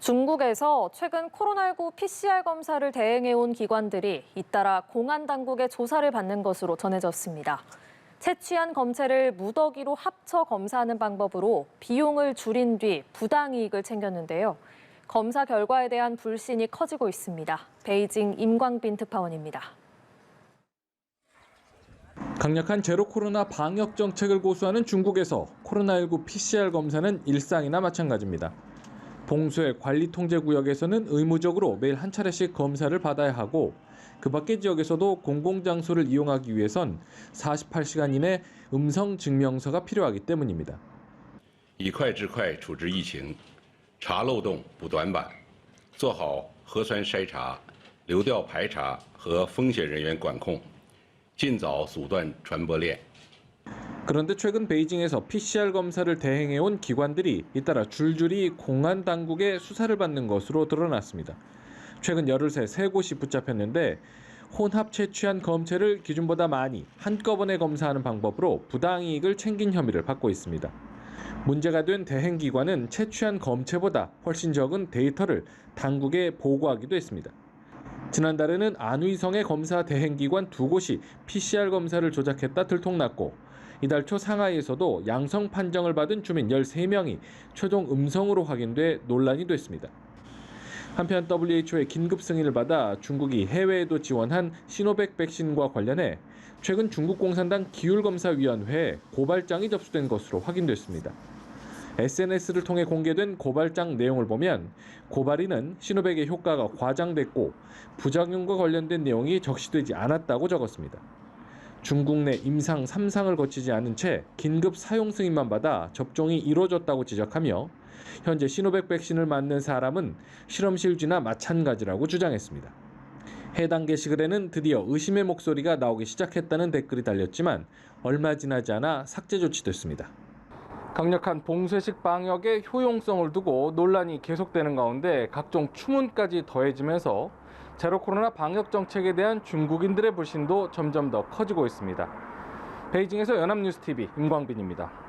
중국에서 최근 코로나19 PCR 검사를 대행해온 기관들이 잇따라 공안 당국의 조사를 받는 것으로 전해졌습니다. 채취한 검체를 무더기로 합쳐 검사하는 방법으로 비용을 줄인 뒤 부당이익을 챙겼는데요. 검사 결과에 대한 불신이 커지고 있습니다. 베이징 임광빈 특파원입니다. 강력한 제로 코로나 방역 정책을 고수하는 중국에서 코로나19 PCR 검사는 일상이나 마찬가지입니다. 봉쇄 관리 통제 구역에서는 의무적으로 매일 한 차례씩 검사를 받아야 하고 그 밖의 지역에서도 공공장소를 이용하기 위해선 48시간 이내 음성 증명서가 필요하기 때문입니다. 以快制快处置疫情，查漏洞补短板，做好核酸筛查、流调排查和风险人员管控，尽早阻断传播链。 그런데 최근 베이징에서 PCR 검사를 대행해온 기관들이 잇따라 줄줄이 공안 당국의 수사를 받는 것으로 드러났습니다. 최근 열흘새 세 곳이 붙잡혔는데 혼합 채취한 검체를 기준보다 많이 한꺼번에 검사하는 방법으로 부당이익을 챙긴 혐의를 받고 있습니다. 문제가 된 대행기관은 채취한 검체보다 훨씬 적은 데이터를 당국에 보고하기도 했습니다. 지난달에는 안휘성의 검사 대행기관 두 곳이 PCR 검사를 조작했다 들통났고 이달 초 상하이에서도 양성 판정을 받은 주민 13명이 최종 음성으로 확인돼 논란이 됐습니다. 한편 WHO의 긴급 승인을 받아 중국이 해외에도 지원한 시노백 백신과 관련해 최근 중국 공산당 기율검사위원회에 고발장이 접수된 것으로 확인됐습니다. SNS를 통해 공개된 고발장 내용을 보면 고발인은 시노백의 효과가 과장됐고 부작용과 관련된 내용이 적시되지 않았다고 적었습니다. 중국 내 임상 3상을 거치지 않은 채 긴급 사용 승인만 받아 접종이 이루어졌다고 지적하며 현재 시노백 백신을 맞는 사람은 실험실쥐나 마찬가지라고 주장했습니다. 해당 게시글에는 드디어 의심의 목소리가 나오기 시작했다는 댓글이 달렸지만 얼마 지나지 않아 삭제 조치됐습니다. 강력한 봉쇄식 방역의 효용성을 두고 논란이 계속되는 가운데 각종 추문까지 더해지면서 제로 코로나 방역 정책에 대한 중국인들의 불신도 점점 더 커지고 있습니다. 베이징에서 연합뉴스TV 임광빈입니다.